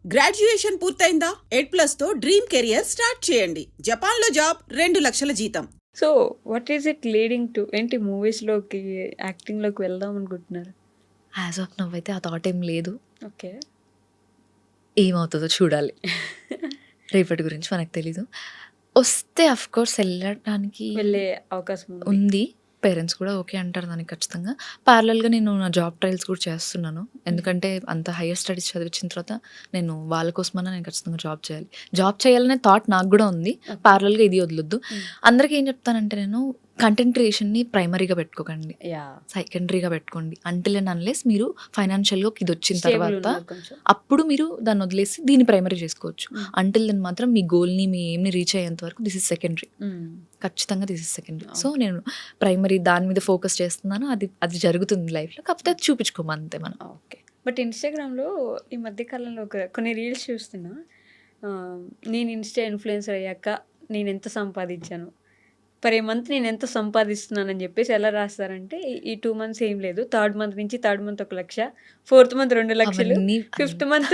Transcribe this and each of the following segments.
Graduation పూర్తయిందా? 8+ తో dream career start చేయండి. జపాన్లో జాబ్, 2 లక్షల జీతం. So what is it leading to? ఏంటి మూవీస్లోకి యాక్టింగ్లోకి వెళ్దాం అనుకుంటున్నారు? యాజ్ ఆఫ్ నవ్ అయితే ఆ థాట్ ఏం లేదు. ఓకే. ఏమవుతుందో చూడాలి. రేపటి గురించి మనకు తెలీదు. వస్తే అఫ్కోర్స్ వెళ్ళడానికి వెళ్ళే అవకాశం ఉంది. ఉంది. పేరెంట్స్ కూడా ఓకే అంటారు దానికి ఖచ్చితంగా. ప్యారలల్గా నేను నా జాబ్ ట్రయల్స్ కూడా చేస్తున్నాను. ఎందుకంటే అంత హైయర్ స్టడీస్ చదివించిన తర్వాత నేను వాళ్ళ కోసమన్నా నేను ఖచ్చితంగా జాబ్ చేయాలి. జాబ్ చేయాలనే థాట్ నాకు కూడా ఉంది. ప్యారలల్గా ఇది వదలొద్దు. అందరికీ ఏం చెప్తానంటే నేను కంటెంట్ క్రియేషన్ని ప్రైమరీగా పెట్టుకోకండి, యా సెకండరీగా పెట్టుకోండి. అంటిల్ అండ్ అన్లెస్ మీరు ఫైనాన్షియల్గా ఇది వచ్చిన తర్వాత కొంచెం. అప్పుడు మీరు దాన్ని వదిలేసి దీన్ని ప్రైమరీ చేసుకోవచ్చు. అంటిల్ దెన్ మాత్రం మీ గోల్ని మీ ఏమ్ని రీచ్ అయ్యేంత వరకు దిస్ ఇస్ సెకండరీ. ఖచ్చితంగా దిస్ ఇస్ సెకండరీ. సో నేను ప్రైమరీ దాని మీద ఫోకస్ చేస్తున్నాను. అది జరుగుతుంది లైఫ్లో. కాకపోతే అది చూపించుకోమంతే మనం. ఓకే. బట్ ఇన్స్టాగ్రామ్లో ఈ మధ్య కాలంలో కొన్ని రీల్స్ చూస్తున్నా. నేను ఇన్స్టా ఇన్ఫ్లుయెన్సర్ అయ్యాక నేను ఎంత సంపాదించాను, పర్ మంత్ నేను ఎంత సంపాదిస్తున్నానని చెప్పేసి ఎలా రాస్తారంటే, ఈ 2 months ఏం లేదు, థర్డ్ మంత్ 1 లక్ష, 4th month 2 లక్షలు, అవన్నీ 5th month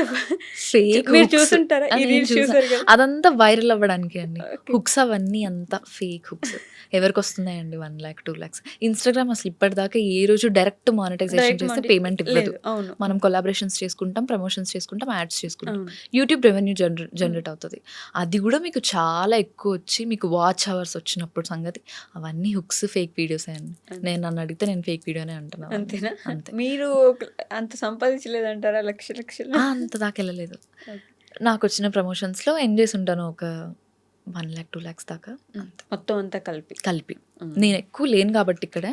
ఫేక్ మీరు చూసుంటారా? ఈ రీల్స్ చూసారు కదా? అదంతా వైరల్ అవ్వడానికి అండి. Okay. హుక్స్ అవన్నీ అంతా ఫేక్ హుక్స్. ఎవరికి వస్తున్నాయండి 1 lakh 2 lakhs? ఇన్స్టాగ్రామ్ అసలు ఇప్పటిదాకా ఏ రోజు డైరెక్ట్ మానిటైజేషన్ చేస్తే పేమెంట్ ఇవ్వదు. లేదు. అవును. మనం కొలాబరేషన్స్ చేసుకుంటాం, ప్రమోషన్స్ చేసుకుంటాం, యాడ్స్ చేసుకుంటాం. అవును. యూట్యూబ్ రెవెన్యూ జనరేట్ అవుతుంది. అది కూడా మీకు చాలా ఎక్కువ వచ్చి మీకు వాచ్ అవర్స్ వచ్చినప్పుడు సంగతి. అవన్నీ హుక్స్, ఫేక్ వీడియోసే అండి. నన్ను అడిగితే నేను ఫేక్ వీడియోనే అంటున్నాను. అంతేనా? అంతే. మీరు అంత సంపాదించలేదంటారా? లక్షలు అంత దాకా వెళ్ళలేదు. నాకు వచ్చిన ప్రమోషన్స్లో ఎండ్ చేసి ఉంటాను ఒక 1 lakh 2 lakhs దాకా మొత్తం అంతా కలిపి. నేను ఎక్కువ లేను కాబట్టి ఇక్కడ.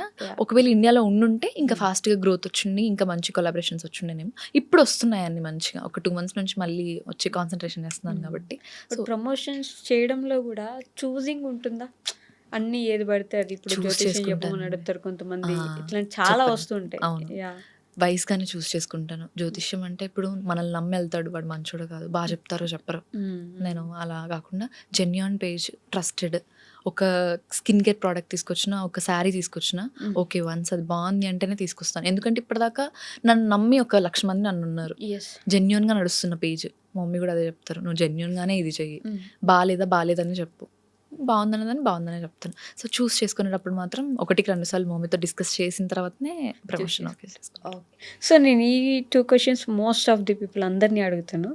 ఒకవేళ ఇండియాలో ఉండుంటే ఇంకా ఫాస్ట్గా గ్రోత్ వచ్చింది, ఇంకా మంచి కొలాబరేషన్స్ వచ్చిండేనేమో. ఇప్పుడు వస్తున్నాయండి మంచిగా. ఒక 2 months నుంచి మళ్ళీ వచ్చి కాన్సన్ట్రేషన్ చేస్తున్నాను కాబట్టి. సో ప్రమోషన్స్ చేయడంలో కూడా చూజింగ్ ఉంటుందా? అన్ని ఏది పడితే అది, ఇప్పుడు Choose జ్యోతిష్యం చేసుకుంటాను. చెప్పమని అడుగుతారు కొంతమంది, ఆ, ఇట్లాంటి చాలా చెప్పండి. వస్తుంటాయి. అవును. యా. వైస్గానే చూస్ చేసుకుంటాను. జ్యోతిష్యం అంటే ఇప్పుడు మనల్ని నమ్మి వెళ్తాడు, వాడు మంచోడు కాదు, బాగా చెప్తారో చెప్పరు. నేను అలా కాకుండా జెన్యూన్ పేజ్, ట్రస్టెడ్, ఒక స్కిన్ కేర్ ప్రోడక్ట్ తీసుకొచ్చిన, ఒక శారీ తీసుకొచ్చిన, ఓకే వన్స్ అది బాగుంది అంటేనే తీసుకొస్తాను. ఎందుకంటే ఇప్పటిదాకా నన్ను నమ్మి 1,00,000 మంది నన్ను ఉన్నారు. ఎస్. జెన్యూన్గా నడుస్తున్న పేజ్. మా మమ్మీ కూడా అదే చెప్తారు, నువ్వు జెన్యూన్గానే ఇది చెయ్యి, బాగాలేదని చెప్పు, బాగుందన్నదని బాగుందనే చెప్తాను. సో చూస్ చేసుకునేటప్పుడు మాత్రం 1-2 సార్లు మమ్మీతో డిస్కస్ చేసిన తర్వాతనే ప్రమోషన్ ఓకే చేసుకుంటాను. ఓకే. సో నేను ఈ 2 questions most of the people అందరినీ అడుగుతాను,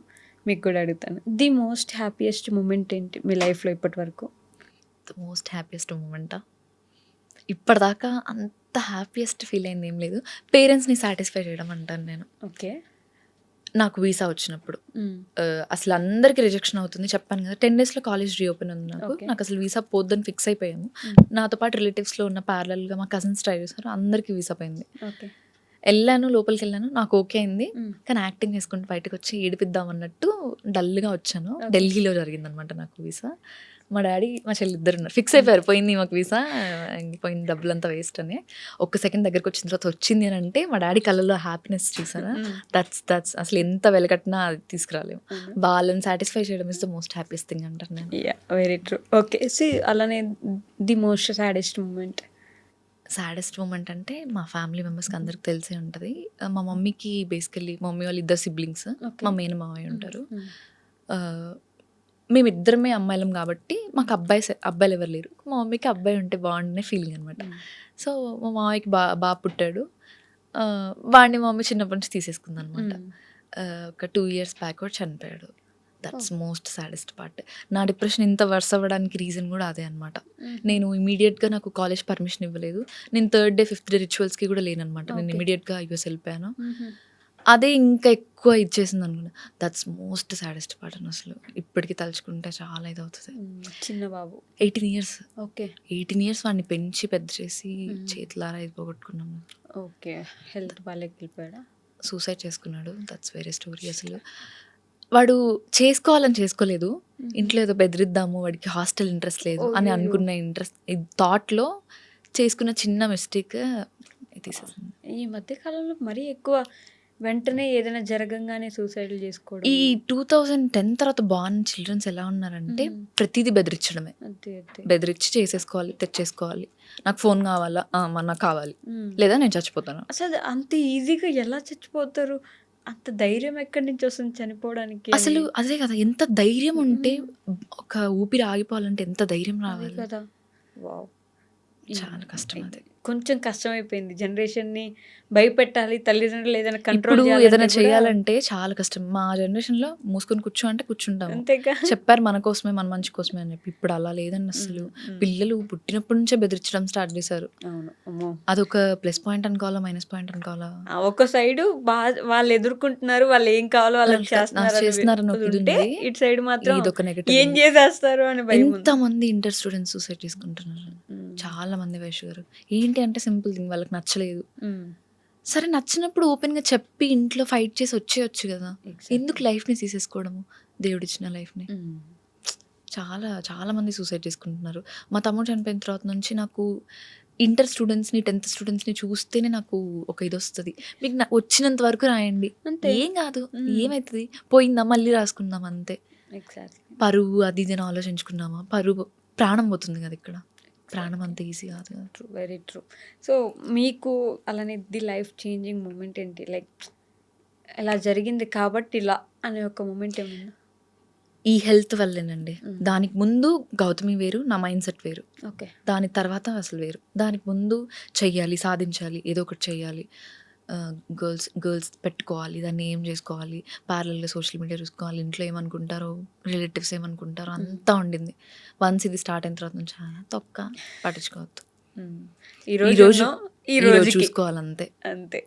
మీకు కూడా అడుగుతాను. ది మోస్ట్ హ్యాపీయెస్ట్ మూమెంట్ ఏంటి మీ లైఫ్లో ఇప్పటి వరకు? ద మోస్ట్ హ్యాపీయెస్ట్ మూమెంటా? ఇప్పటిదాకా అంత హ్యాపీయెస్ట్ ఫీల్ అయింది ఏం లేదు. పేరెంట్స్ని సాటిస్ఫై చేయడం అంటాను నేను. ఓకే. నాకు వీసా వచ్చినప్పుడు అసలు అందరికీ రిజెక్షన్ అవుతుంది చెప్పాను కదా. 10 daysలో కాలేజ్ రీఓపెన్ ఉంది నాకు. Okay. నాకు అసలు వీసా పోద్దని ఫిక్స్ అయిపోయాము. నాతో పాటు రిలేటివ్స్లో ఉన్న ప్యారలల్గా మా కజిన్స్ ట్రై చేశారు, అందరికీ వీసా పోయింది. ఓకే. వెళ్ళాను, లోపలికి వెళ్ళాను, నాకు ఓకే అయింది. కానీ యాక్టింగ్ చేసుకుంటూ బయటకు వచ్చి ఏడిపిద్దాం అన్నట్టు డల్గా వచ్చాను. ఢిల్లీలో జరిగిందనమాట నాకు వీసా. మా డాడీ మా చెల్లి ఇద్దరు ఉన్నారు, ఫిక్స్ అయిపోయారు పోయింది మాకు వీసా, పోయింది డబ్బులంతా వేస్ట్ అని. ఒక్క సెకండ్ దగ్గరకు వచ్చిన తర్వాత వచ్చింది అని అంటే మా డాడీ కళ్ళలో హ్యాపీనెస్ చూసారా, దట్స్ అసలు ఎంత వెలకట్టినా అది తీసుకురాలేము. వాళ్ళని సాటిస్ఫై చేయడం is the most happiest thing అంటారు నేను. Yeah, very true. ఓకే. సి అలానే the most saddest moment? Saddest moment అంటే మా ఫ్యామిలీ మెంబర్స్కి అందరికి తెలిసే ఉంటుంది. మా మమ్మీకి బేసికల్లీ మా మమ్మీ వాళ్ళు 2 siblings, మా మేనమావయ్య ఉంటారు. మేమిద్దరమే అమ్మాయిలం కాబట్టి మాకు అబ్బాయిలు ఎవరు లేరు. మా మమ్మీకి అబ్బాయి ఉంటే బాగుండే ఫీలింగ్ అనమాట. సో మా మామయ్యకి బాగా పుట్టాడు. వాడిని మా మమ్మీ చిన్నప్పటి నుంచి తీసేసుకుంది అనమాట. ఒక 2 years బ్యాక్ చనిపోయాడు. That's most saddest part. నా డిప్రెషన్ ఇంత వర్స్ అవ్వడానికి రీజన్ కూడా అదే అనమాట. నేను ఇమీడియట్గా నాకు కాలేజ్ పర్మిషన్ ఇవ్వలేదు. నేను 3rd day 5th day రిచువల్స్కి కూడా లేనమాట. నేను ఇమీడియట్గా యూఎస్ వెళ్ళిపోయాను. అదే ఇంకా ఎక్కువ ఇచ్చేసింది అనుకున్నా. దట్స్ మోస్ట్ సాడెస్ట్ పార్ట్ అని అసలు ఇప్పటికీ తలుచుకుంటే చాలా ఇది అవుతుంది. చిన్న బాబు 18 years. ఓకే. 18 years వాడిని పెంచి పెద్ద చేసి చేతులారా ఇది పోగొట్టుకున్నాము. ఓకే. హెల్త్ బాగాలేక వెళ్ళిపోయాడా? సూసైడ్ చేసుకున్నాడు. That's very story. అసలు వాడు చేసుకోవాలని చేసుకోలేదు, ఇంట్లో ఏదో బెదిరిద్దాము, వాడికి హాస్టల్ ఇంట్రెస్ట్ లేదు అని అనుకున్న థాట్లో చేసుకున్న చిన్న మిస్టేక్ తీసేసింది. ఈ మధ్య కాలంలో మరీ ఎక్కువ వెంటనే ఏదైనా జరగంగానే సూసైడ్లు చేసుకోవడం. ఈ 2010 తర్వాత బార్న్ చిల్డ్రన్స్ ఎలా ఉన్నారంటే ప్రతిదీ బెదిరించడమే. బెదిరించి చేసేసుకోవాలి, తెచ్చేసుకోవాలి. నాకు ఫోన్ కావాలా, నాకు కావాలి, లేదా నేను చచ్చిపోతాను. అసలు అంత ఈజీగా ఎలా చచ్చిపోతారు? అంత ధైర్యం ఎక్కడి నుంచి వస్తుంది చనిపోవడానికి అసలు అదే కదా, ఎంత ధైర్యం ఉంటే ఒక ఊపిరి ఆగిపోవాలంటే ఎంత ధైర్యం అదే రావాలి. కదా. వావ్. చాలా కష్టం అది. కొంచెం కష్టమైపోయింది జనరేషన్ని భయపెట్టాలి, తల్లిదండ్రులు ఏదైనా కంట్రోల్ ఇప్పుడు ఏదైనా చేయాలంటే కూడా చేయాలంటే చాలా కష్టం. మా జనరేషన్లో మూసుకొని కూర్చో అంటే కూర్చుంటాము. అంతేగా. చెప్పారు మన కోసమే, మన మంచి కోసమే అని చెప్పి. ఇప్పుడు అలా లేదండి అసలు. పిల్లలు పుట్టినప్పటి నుంచే బెదిరించడం స్టార్ట్ చేశారు. అవును. అమ్మో. అదొక ప్లస్ పాయింట్ అనుకోవాలా, మైనస్ పాయింట్ అనుకోవాలా? ఒక సైడు వాళ్ళు ఎదుర్కొంటున్నారు, వాళ్ళు ఏం కావాలో వాళ్ళకి చేస్తున్నారని ఒక ఇది ఉంటే, ఉంది. ఇటు సైడ్ మాత్రం ఇదొక నెగటివ్ ఏం చేసేస్తారు అని భయం ఉంది. ఎంతమంది ఇంటర్ స్టూడెంట్స్ సూసైడ్ చేసుకుంటున్నారు. చాలా మంది వైషు గారు. ఏంటి అంటే సింపుల్ థింగ్, వాళ్ళకి నచ్చలేదు. సరే నచ్చినప్పుడు ఓపెన్గా చెప్పి ఇంట్లో ఫైట్ చేసి వచ్చేయచ్చు కదా. ఎందుకు లైఫ్ని తీసేసుకోవడము, దేవుడిచ్చిన లైఫ్ని. చాలా చాలా మంది సూసైడ్ చేసుకుంటున్నారు. మా తమ్ముడు చనిపోయిన తర్వాత నుంచి నాకు ఇంటర్ స్టూడెంట్స్ని, 10th స్టూడెంట్స్ని చూస్తేనే నాకు ఒక ఇది వస్తుంది. మీకు వచ్చినంత వరకు రాయండి, ఏం కాదు, ఏమవుతుంది, పోయిందా మళ్ళీ రాసుకుందాం అంతే. ఎగ్జాక్ట్లీ. పరువు అది ఇది అని ఆలోచించుకున్నామా, పరువు ప్రాణం పోతుంది కదా ఇక్కడ. ప్రాణం అంత ఈజీ కాదు కదా. True, very true. సో మీకు అలానే ది లైఫ్ చేంజింగ్ మూమెంట్ ఏంటి? లైక్ ఇలా జరిగింది కాబట్టి ఇలా అనే ఒక మూమెంట్ ఏమన్నా? ఈ హెల్త్ వల్లేనండి. దానికి ముందు గౌతమి వేరు, నా మైండ్ సెట్ వేరు. ఓకే. దాని తర్వాత అసలు వేరు. దానికి ముందు చెయ్యాలి, సాధించాలి, ఏదో ఒకటి చెయ్యాలి, గర్ల్స్ పెట్టుకోవాలి, దాన్ని ఏం చేసుకోవాలి, ప్యారలల్గా సోషల్ మీడియా చూసుకోవాలి, ఇంట్లో ఏమనుకుంటారో, రిలేటివ్స్ ఏమనుకుంటారో అంతా ఉండింది. వన్స్ ఇది స్టార్ట్ అయిన తర్వాత నుంచి తొక్క పట్టించుకోవద్దు. ఈ రోజు చూసుకోవాలంతే. అంతే.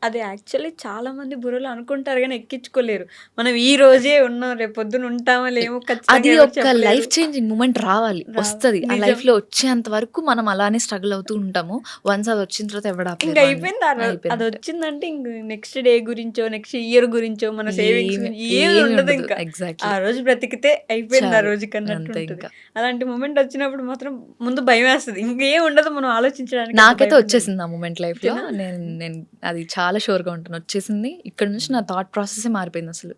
అది యాక్చువల్లీ చాలా మంది బుర్రలో అనుకుంటారు కానీ ఎక్కించుకోలేరు. మనం ఈ రోజే ఉన్నాం, రేపు పొద్దున ఉంటామో లేమో. అది ఒక లైఫ్ చేంజింగ్ మూమెంట్ రావాలి, వస్తుంది. ఆ లైఫ్ లో వచ్చేంత వరకు మనం అలానే స్ట్రగుల్ అవుతూ ఉంటాము. వన్స్ అది వచ్చిన తర్వాత ఇంకా అయిపోయింది. అది వచ్చిందంటే ఇంక నెక్స్ట్ డే గురించో, నెక్స్ట్ ఇయర్ గురించో, మన సేవింగ్స్ ఏమి ఉండదు. ఇంకా ఆ రోజు బ్రతికితే అయిపోయింది ఆ రోజు కన్నట్టు ఉంటుంది. అలాంటి మూమెంట్ వచ్చినప్పుడు మాత్రం ముందు భయం వేస్తుంది. ఇంకేం ఉండదు మనం ఆలోచించడానికి. నాకైతే వచ్చేసింది ఆ మూమెంట్ లైఫ్ లో. నేను అది చాలా షూర్గా ఉంటాను, వచ్చేసింది. ఇక్కడ నుంచి నా థాట్ ప్రాసెస్ మారిపోయింది అసలు.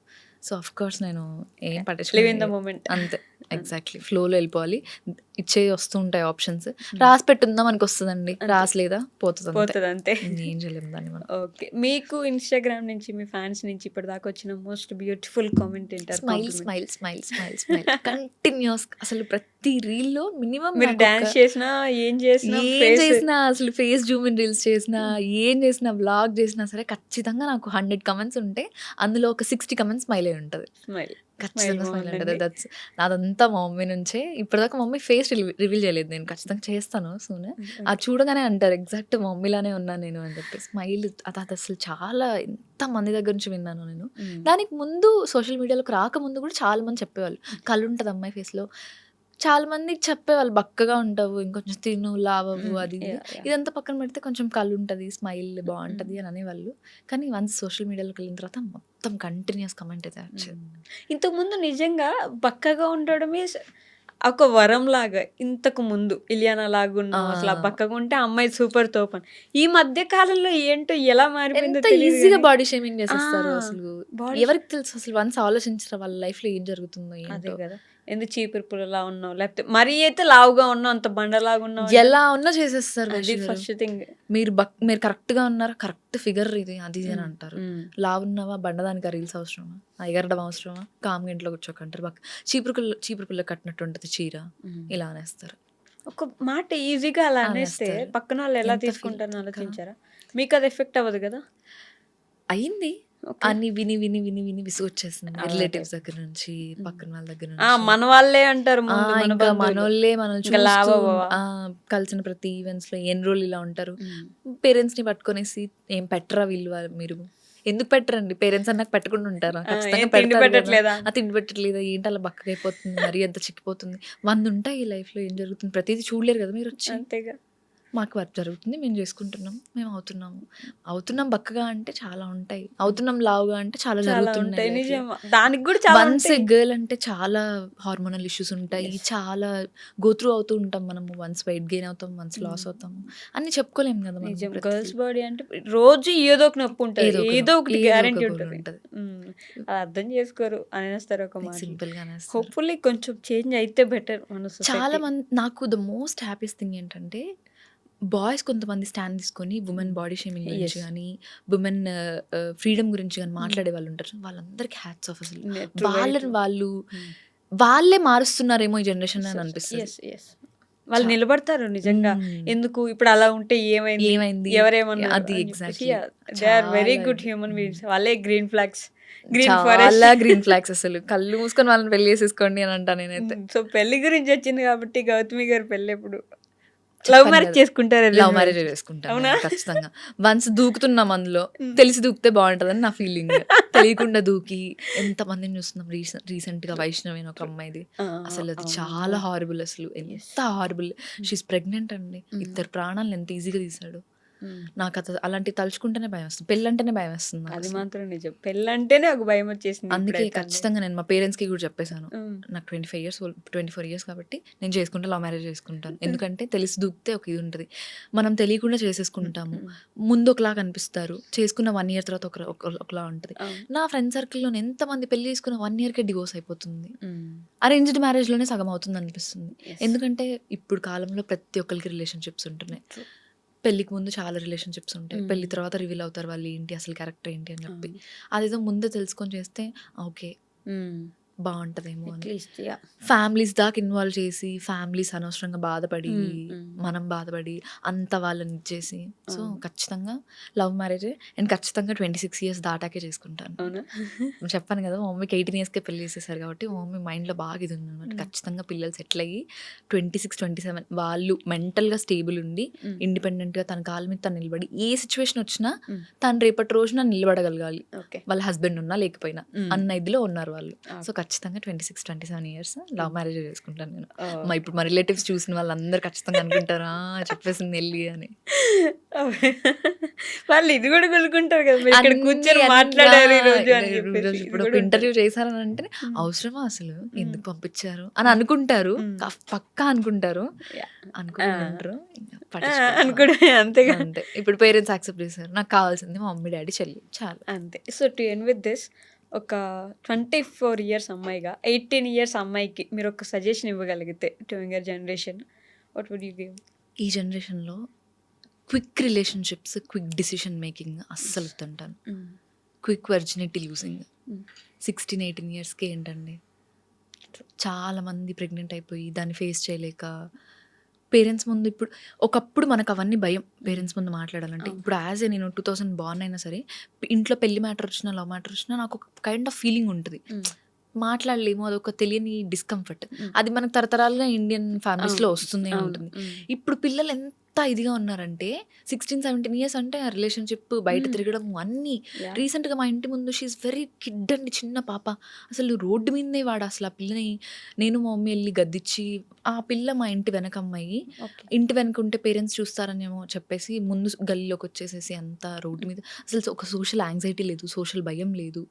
సో ఆఫ్ కోర్స్ నేను ఏం పట్టించుకోలేదు అంతే. ఎగ్జాక్ట్లీ ఫ్లోలో వెళ్ళిపోవాలి. ఇచ్చే వస్తూ ఉంటాయి ఆప్షన్స్, రాసి పెట్టుందా మనకు వస్తుందండి, రాసలేదా పోతుంది అంతే. ఏం చేయలేము దాన్ని మనం. ఓకే. మీకు ఇన్స్టాగ్రామ్ నుంచి, మీ ఫ్యాన్స్ నుంచి ఇప్పటిదాకా వచ్చిన మోస్ట్ బ్యూటిఫుల్ కామెంట్ ఏంటారు? Smile smile smile smile smile continues. అసలు ప్రతి రీల్ లో మినిమం మీరు డాన్స్ చేసినా, ఏం చేసినా, అసలు ఫేస్ జూమ్ ఇన్ రీల్స్ చేసినా, ఏం చేసినా, వ్లాగ్ చేసినా సరే ఖచ్చితంగా నాకు 100 కమెంట్స్ ఉంటే అందులో ఒక 60 కమెంట్స్ స్మైల్ అయి ఉంటుంది. ఖచ్చితంగా స్మైల్ ఉంటుంది. నాదంతా మా మమ్మీ నుంచే. ఇప్పటిదాకా మమ్మీ ఫేస్ రివీల్ చేయలేదు, నేను ఖచ్చితంగా చేస్తాను సూన్. అది చూడగానే అంటారు ఎగ్జాక్ట్ మమ్మీలానే ఉన్నాను నేను అని చెప్పి. స్మైల్ అది అసలు చాలా ఎంత మంది దగ్గర నుంచి విన్నాను నేను. దానికి ముందు సోషల్ మీడియాలోకి రాకముందు కూడా చాలా మంది చెప్పేవాళ్ళు, కళ్ళు ఉంటుంది అమ్మాయి ఫేస్లో. చాలా మంది చెప్పేవాళ్ళు బక్కగా ఉంటావు, ఇంకొంచెం తిను, లావవు, అది ఇదంతా పక్కన పెడితే కొంచెం కళ్ళు ఉంటుంది, స్మైల్ బాగుంటుంది అని అనేవాళ్ళు. కానీ వన్స్ సోషల్ మీడియాలోకి వెళ్ళిన తర్వాత మొత్తం కంటిన్యూస్ కమెంట్ అయితే వచ్చేది. ఇంతకుముందు నిజంగా బక్కగా ఉండడమే ఒక వరం లాగా. ఇంతకు ముందు ఇలియానా లాగా ఉన్నాం, అసలు బక్కగా ఉంటే అమ్మాయి సూపర్ తోపన్. ఈ మధ్య కాలంలో ఏంటో ఎలా మారిపోయిందో ఈజీగా బాడీ షేమింగ్ చేసేస్తారు. అసలు ఎవరికి తెలుసు అసలు వన్స్ ఆలోచించరా వాళ్ళ లైఫ్ లో ఏం జరుగుతుందో. అదే కదా, ఎందుకు చీపురు పుల్లలా ఉన్నావు, లేకపోతే మరీ అయితే లావుగా ఉన్నావు, అంత బండలాగా ఉన్నావు, ఎలా ఉన్నా చేసేస్తారు. అది ఫస్ట్ థింగ్. మీరు కరెక్ట్ గా ఉన్నారా, కరెక్ట్ ఫిగర్ ఇది అది అని అంటారు. లావు ఉన్నావా, బండదానికి రీల్స్ అవసరమా, ఎగరడం అవసరమా, కామ్గా ఇంట్లో కూర్చోకంటారు. చీపురు పుల్ల కట్టినట్టు ఉంటుంది చీర, ఇలా అనేస్తారు. ఒక మాట ఈజీగా అలా అనేస్తే పక్కన వాళ్ళు ఎలా తీసుకుంటారని ఆలోచించారా? మీకు అది ఎఫెక్ట్ అవ్వదు కదా? అయింది. అన్ని విని విని విని విని విసుగొచ్చేసింది. రిలేటివ్స్ దగ్గర నుంచి, పక్కన వాళ్ళ దగ్గర నుంచి. మన వాళ్ళే అంటారు, ఇంకా మనోళ్ళే మనల్ని కలిసిన ప్రతి ఈవెంట్స్ లో ఎన్ని రోజులు ఇలా ఉంటారు. పేరెంట్స్ ని పట్టుకొనేసి ఏం పెట్టరా వీళ్ళు, మీరు ఎందుకు పెట్టరండి, పేరెంట్స్ అన్నాక పెట్టకుండా ఉంటారా, ఖచ్చితంగా తిండి పెట్టట్లేదా, ఏంటి అలా బక్కగా అయిపోతుంది, మరి ఎంత చిక్కిపోతుంది, 100 ఉంటాయి ఈ లైఫ్ లో. ఏం జరుగుతుంది ప్రతిదీ చూడలేరు కదా మీరు వచ్చి. అంతేగా. మాకు వర్క్ జరుగుతుంది, మేము చేసుకుంటున్నాం, మేము అవుతున్నాం బక్కగా అంటే చాలా ఉంటాయి, అవుతున్నాం లావుగా అంటే చాలా జరుగుతుంటాయి. దానికి కూడా వన్స్ గర్ల్ అంటే చాలా హార్మోనల్ ఇష్యూస్ ఉంటాయి, చాలా గోత్రూ అవుతూ ఉంటాం మనము. వన్స్ వెయిట్ గెయిన్ అవుతాం, వన్స్ లాస్ అవుతాము, అన్ని చెప్పుకోలేము కదా. గర్ల్స్ బాడీ అంటే రోజు ఏదో ఒక నొప్పి ఉంటుంది, ఏదో ఒకటి గ్యారెంటీ ఉంటుంది. అర్థం చేసుకోరు, అనేస్తారు ఒక మాట. సింపుల్ గా హోప్ఫుల్లీ కొంచెం చేంజ్ అయితే బెటర్. చాలా మంది నాకు ద మోస్ట్ హ్యాపీస్ట్ థింగ్ ఏంటంటే బాయ్స్ కొంతమంది స్టాండ్ తీసుకొని ఉమెన్ బాడీ షేమింగ్ గురించి కానీ ఉమెన్ ఫ్రీడమ్ గురించి కానీ మాట్లాడే వాళ్ళు ఉంటారు. వాళ్ళందరికీ హ్యాట్స్ ఆఫ్ అసలు. వాళ్ళని వాళ్ళే మారుస్తున్నారేమో ఈ జనరేషన్ అని అనిపిస్తుంది. వాళ్ళు నిలబడతారు నిజంగా. ఎందుకు ఇప్పుడు అలా ఉంటే ఏమైంది ఎవరేమన్నా అది exactly they are very good human beings. వాళ్ళే గ్రీన్ ఫ్లాగ్స్, చాలా గ్రీన్ ఫ్లాగ్స్. అసలు కళ్ళు మూసుకొని వాళ్ళని పెళ్లి చేసేసుకోండి అని అంటా నేనైతే. సో పెళ్లి గురించి వచ్చింది కాబట్టి గౌతమి గారు పెళ్లి ఎప్పుడు లవ్ మ్యారేజ్ చేసుకుంటారు? లవ్ మ్యారేజ్ చేసుకుంటాను ఖచ్చితంగా. వన్స్ దూకుతున్నాం అందులో, తెలిసి దూకితే బాగుంటదని నా ఫీలింగ్. తెలియకుండా దూకి ఎంత మందిని చూస్తున్నాం. రీసెంట్ గా వైష్ణవి అని ఒక అమ్మాయిది, అసలు అది చాలా హారబుల్. అసలు ఎంత హారబుల్. షీస్ ప్రెగ్నెంట్ అండి. 2 ప్రాణాలను ఎంత ఈజీగా తీసాడు. నాకు అలాంటి తలుచుకుంటేనే భయం వస్తుంది. పెళ్ళంటేనే భయం వస్తుంది. అది మాత్రం నిజం. పెళ్ళంటేనే ఒక భయం వచ్చేసింది. అందుకే ఖచ్చితంగా నేను మా పేరెంట్స్ కి కూడా చెప్పేశాను, నాకు 24 ఇయర్స్ కాబట్టి నేను చేసుకుంటే లవ్ మ్యారేజ్ చేసుకుంటాను. ఎందుకంటే తెలిసి దూకితే ఒక ఇది ఉంటుంది. మనం తెలియకుండా చేసేసుకుంటాము. ముందు ఒకలాగా అనిపిస్తారు, చేసుకున్న 1 year తర్వాత ఒకలా ఉంటుంది. నా ఫ్రెండ్ సర్కిల్లో ఎంతమంది పెళ్లి చేసుకున్న 1 yearకే డివోర్స్ అయిపోతుంది. అరేంజ్డ్ మ్యారేజ్ లోనే సగం అవుతుంది అనిపిస్తుంది. ఎందుకంటే ఇప్పుడు కాలంలో ప్రతి ఒక్కరికి రిలేషన్షిప్స్ ఉంటున్నాయి. పెళ్ళికి ముందు చాలా రిలేషన్షిప్స్ ఉంటాయి, పెళ్లి తర్వాత రివీల్ అవుతారు వాళ్ళు ఏంటి అసలు క్యారెక్టర్ ఏంటి అని చెప్పి. అదేదో ముందే తెలుసుకొని చేస్తే ఓకే బాగుంటదేమో అని. ఫ్యామిలీస్ దాకా ఇన్వాల్వ్ చేసి ఫ్యామిలీస్ అనవసరంగా బాధపడి మనం బాధపడి అంత వాళ్ళని ఇచ్చేసి. సో ఖచ్చితంగా లవ్ మ్యారేజ్ అండ్ ఖచ్చితంగా 26 years దాటాకే చేసుకుంటాను. చెప్పాను కదా మా మమ్మీకి 18 yearsకే పెళ్లి చేసేసారు కాబట్టి మా మమ్మీ మైండ్లో బాగా ఇది ఉంది అనమాట. ఖచ్చితంగా పిల్లలు సెటిల్ అయ్యి 26, 27 వాళ్ళు మెంటల్గా స్టేబుల్ ఉండి ఇండిపెండెంట్గా తన కాళ్ళ మీద తను నిలబడి ఏ సిచ్యువేషన్ వచ్చినా తను రేపటి రోజున నిలబడగలగాలి, వాళ్ళ హస్బెండ్ ఉన్నా లేకపోయినా అన్న ఇదిలో ఉన్నారు వాళ్ళు. సో ఖచ్చితంగా 26, 27 years లవ్ మ్యారేజ్ చేసుకుంటాను నేను. ఇప్పుడు మా రిలేటివ్స్ చూసిన వాళ్ళందరూ ఖచ్చితంగా అనుకుంటారా చెప్పేసింది వెళ్ళి అని. వాళ్ళు ఇది కూడా కొనుక్కుంటారు కదా, ఇక్కడ కూర్చొని మాట్లాడారు ఈ రోజు అని చెప్పేసి. ఇప్పుడు ఒక ఇంటర్వ్యూ చేశారని అంటే అవసరమా అసలు, ఎందుకు పంపించారు అని అనుకుంటారు, పక్కా అనుకుంటారు. అనుకుంటారు అంతేగా. అంతే. ఇప్పుడు పేరెంట్స్ యాక్సెప్ట్ చేశారు, నాకు కావాల్సింది మా మమ్మీ డాడీ చెల్లి చాలు అంతే. So to end with this, ఒక 24 years అమ్మాయిగా 18 years అమ్మాయికి మీరు ఒక సజెషన్ ఇవ్వగలిగితే to younger generation, what would you give? ఈ జనరేషన్లో quick relationships, quick decision making అస్సలు వద్దంటాను. క్విక్ వర్జినిటీ లూజింగ్ 16, 18 yearsకే ఏంటండి చాలామంది ప్రెగ్నెంట్ అయిపోయి దాన్ని ఫేస్ చేయలేక పేరెంట్స్ ముందు. ఇప్పుడు ఒకప్పుడు మనకు అవన్నీ భయం పేరెంట్స్ ముందు మాట్లాడాలంటే. ఇప్పుడు యాజ్ ఏ నేను 2000 born అయినా సరే ఇంట్లో పెళ్లి మ్యాటర్ వచ్చినా లవ్ మ్యాటర్ వచ్చినా నాకు ఒక కైండ్ ఆఫ్ ఫీలింగ్ ఉంటుంది, మాట్లాడలేము, అదొక తెలియని డిస్కంఫర్ట్. అది మనకు తరతరాలుగా ఇండియన్ ఫ్యామిలీస్లో వస్తూనే ఉంటుంది. ఇప్పుడు పిల్లలు ఎంత ఇదిగా ఉన్నారంటే 16, 17 years అంటే ఆ రిలేషన్షిప్, బయట తిరగడం అన్నీ. రీసెంట్గా మా ఇంటి ముందు షీఈస్ వెరీ కిడ్ అండి, చిన్న పాప, అసలు రోడ్డు మీదనే వాడు అసలు ఆ పిల్లని నేను మా మమ్మీ వెళ్ళి గద్దిచ్చి, ఆ పిల్ల మా ఇంటి వెనక అమ్మాయి, ఇంటి వెనక ఉంటే పేరెంట్స్ చూస్తారనేమో చెప్పేసి ముందు గల్లీలోకి వచ్చేసేసి అంతా రోడ్డు మీద. అసలు ఒక సోషల్ యాంగ్జైటీ లేదు, సోషల్ భయం లేదు.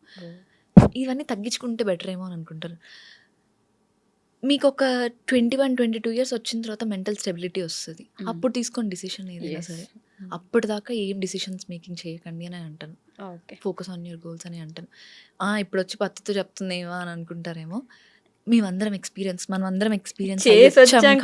ఇవన్నీ తగ్గించుకుంటే బెటర్ ఏమో అని అనుకుంటారు. మీకు ఒక 21, 22 years వచ్చిన తర్వాత మెంటల్ స్టెబిలిటీ వస్తుంది, అప్పుడు తీసుకొని డిసిషన్ ఏదైనా సరే. అప్పటిదాకా ఏం డిసిషన్స్ మేకింగ్ చేయకండి అని అంటాను. ఫోకస్ ఆన్ యువర్ గోల్స్ అని అంటాను. ఇప్పుడు వచ్చి పత్తితో చెప్తుందేమో అని అనుకుంటారేమో, మనమందరం ఎక్స్పీరియన్స్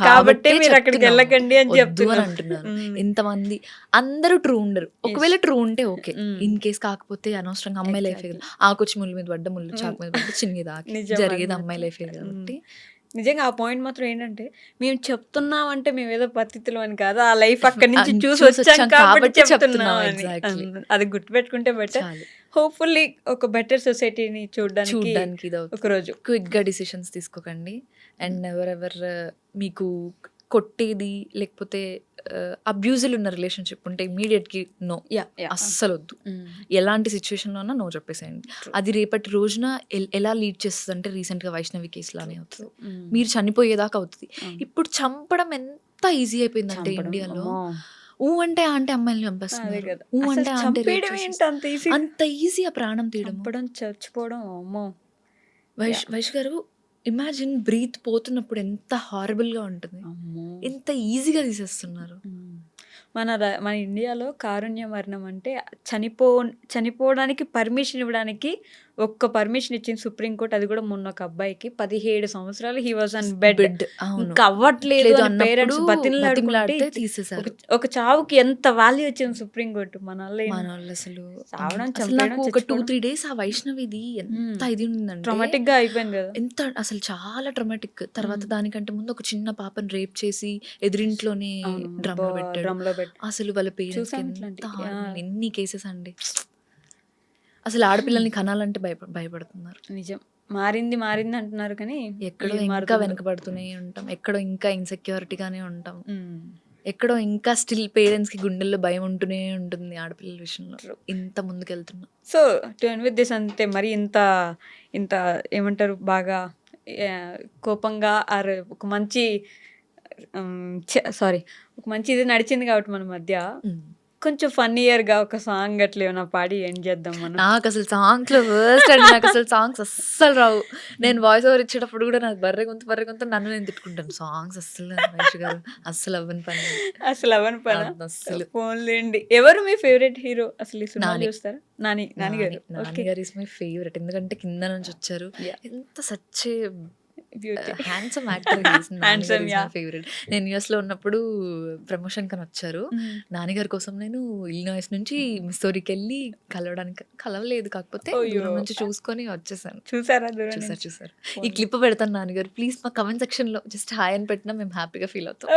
కాబట్టి మీరు అక్కడికి వెళ్ళకండి అని అంటున్నారు. ఎంతమంది అందరూ ట్రూ ఉండరు, ఒకవేళ ట్రూ ఉంటే ఓకే, ఇన్ కేస్ కాకపోతే అనవసరంగా అమ్మాయి లైఫే కదా, ఆకొచ్చి ముళ్ళు మీద పడ్డ, ముళ్ళు చాకు మీద పడ్డ, చిన్నది ఆకి జరిగేది అమ్మాయి లైఫే కాబట్టి. నిజంగా ఆ పాయింట్ మాత్రం ఏంటంటే, మేము చెప్తున్నామంటే మేము ఏదో పద్ధతిలో అని కాదు, ఆ లైఫ్ అక్కడి నుంచి చూసి వచ్చాం కాబట్టి చెప్తున్నాం అని. అది గుర్తుపెట్టుకుంటే బెటర్. హోప్ఫుల్లీ ఒక బెటర్ సొసైటీని చూడడానికి ఒక రోజు. క్విక్గా డిసిషన్స్ తీసుకోకండి. అండ్ ఎవరెవర్ మీకు కొట్టేది లేకపోతే అబ్యూజులు ఉన్న రిలేషన్షిప్ ఉంటే ఇమీడియట్గా నో, అస్సలు వద్దు. ఎలాంటి సిచ్యువేషన్లో ఉన్నా నో చెప్పేసేయండి. అది రేపటి రోజున ఎలా లీడ్ చేస్తుంది అంటే రీసెంట్గా వైష్ణవి కేసులానే అవుతుంది, మీరు చనిపోయేదాకా అవుతుంది. ఇప్పుడు చంపడం ఎంత ఈజీ అయిపోయిందంటే ఇండియాలో, అంటే అమ్మాయిని చంపేస్తున్నారు, అంత ఈజీ ఆ ప్రాణం తీయడం, చచ్చిపోవడం. అమ్మో వైష్ గారు, ఇమాజిన్ బ్రీత్ పోతున్నప్పుడు ఎంత హారబుల్గా ఉంటుంది, ఎంత ఈజీగా తీసేస్తున్నారు. మన ఇండియాలో కారుణ్య మరణం అంటే చనిపోవడానికి పర్మిషన్ ఇవ్వడానికి ఒక్క పర్మిషన్ ఇచ్చింది సుప్రీంకోర్టు, అది కూడా మొన్న ఒక అబ్బాయికి 17 సంవత్సరాలు he was on bed, bed అవును ఇంకా అవ్వట్లేదు లేదు అని అన్నప్పుడు పేరెంట్స్ బతిమలాడుకుంటే బతిమలాడితే తీసేశారు. ఒక చావుకి ఎంత వాల్యూ ఇచ్చింది సుప్రీంకోర్టు మన మన వాళ్ళు అసలు చావడం, అసలు చంపేయడం, నాకు ఒక చచ్చిపోవడం. 2-3 డేస్ ఆ వైష్ణవిది ఎంత ఇది ఉందంటే ట్రామాటిక్ గా అయిపోయింది కదా. ఎంత అసలు చాలా ట్రమాటిక్. తర్వాత దానికంటే ముందు ఒక చిన్న పాపని రేప్ చేసి ఎదురింట్లోనే డ్రమ్ లో పెట్టాడు. డ్రమ్ లో పెట్టి అసలు వాళ్ళ పేరెంట్స్ చూసాం ఎంత ఇట్లాంటివి. హార్డ్, ఎన్ని కేసెస్ అండి. అసలు ఆడపిల్లల్ని కనాలంటే భయపడుతున్నారు. నిజం. మారింది మారింది అంటున్నారు కానీ ఎక్కడో ఏం ఇంకా మారుతుందో. వెనకబడుతూనే ఉంటాం, ఎక్కడో ఇంకా ఇన్సెక్యూరిటీగానే ఉంటాం, ఉమ్. ఎక్కడో ఇంకా స్టిల్ పేరెంట్స్ కి గుండెల్లో భయం ఉంటూనే ఉంటుంది ఆడపిల్లల విషయంలో. ఇంత ముందుకెళ్తున్నాం. So to end with this, అంతే మరి ఇంత ఇంత ఏమంటారు బాగా కోపంగా ఆర్ ఒక మంచి సారీ ఒక మంచి ఇది నడిచింది కాబట్టి మన మధ్య కొంచెం ఫన్నీయర్గా ఒక సాంగ్ అట్లా ఏమైనా పాడి ఎండ్ చేద్దాం మనం. నాకు అసలు సాంగ్స్ లో వర్స్ట్ అండి. నాకు అసలు సాంగ్స్ అస్సలు రావు. నేను వాయిస్ ఓవర్ ఇచ్చేటప్పుడు కూడా నాకు బర్రె గొంతు నన్ను నేను తిట్టుకుంటాను. సాంగ్స్ అస్సలు మహేష్ గారు అస్సలు అవ్వని పని. అసలు అవని పని అస్సలు. ఫోన్లేండి. ఎవరు మీ ఫేవరెట్ హీరో అసలు? ఈ సినిమా నాని. చూస్తారా? నాని గారు. నాని గారు ఇస్ మై ఫేవరెట్. ఎందుకంటే కింద నుంచి వచ్చారు. Yeah. ఎంత సచ్చే beauty. Handsome actor. Handsome, yeah. Favourite. నేను యుఎస్ లో ఉన్నప్పుడు ప్రమోషన్ కని వచ్చారు. నాన్నగారి కోసం నేను ఇల్లినాయిస్ నుంచి మిస్సోరీకి వెళ్ళి కలవలేదు, కాకపోతే దూరం నుంచి చూసుకొని వచ్చేసాను. చూసారా దూరం నుంచి? చూసారు. ఈ క్లిప్ పెడతాను నాన్నగారు, ప్లీజ్ మా కమెంట్ సెక్షన్ లో జస్ట్ హాయ్ అని పెట్టినా మేము హ్యాపీగా ఫీల్ అవుతాం.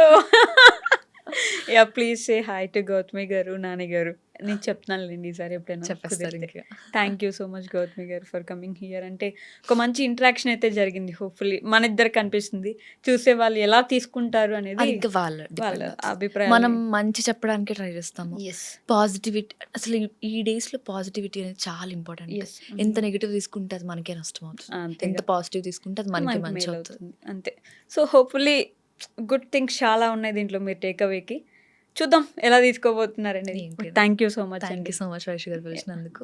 Yeah please say hi to Gautami గారు, నాని గారు. నేను చెప్తున్నానులేండి ఈసారి ఎప్పుడైనా చెప్పేస్తారు ఇంకా. Thank you so much Gautami గారు ఫర్ కమింగ్ హియర్. అంటే ఒక మంచి ఇంటరాక్షన్ అయితే జరిగింది. హోప్ఫుల్లీ మన ఇద్దరికి కనిపిస్తుంది. చూసే వాళ్ళు ఎలా తీసుకుంటారు అనేది అది ఇంకా వాళ్ళ వాళ్ళ depend. అభిప్రాయం. మనం మంచి చెప్పడానికి ట్రై చేస్తాము. ఎస్ పాజిటివిటీ అసలు ఈ డేస్ లో పాజిటివిటీ అనేది చాలా ఇంపార్టెంట్. Yes. ఎంత నెగిటివ్ తీసుకుంటే అది మనకే నష్టం అవుతుంది, అంతే ఎంత పాజిటివ్ తీసుకుంటే అది మనకే మనకి మంచి మేలు అవుతుంది. అవుతుంది. అంతే. సో హోప్ఫుల్లీ గుడ్ థింగ్స్ చాలా ఉన్నాయి దీంట్లో. మీరు టేక్ అవేకి చూద్దాం ఎలా తీసుకోబోతున్నారు అనేది. ఏంటి? Thank you so much thank అండి. యూ సో మచ్ వైష్ గారు పిలిచినందుకు.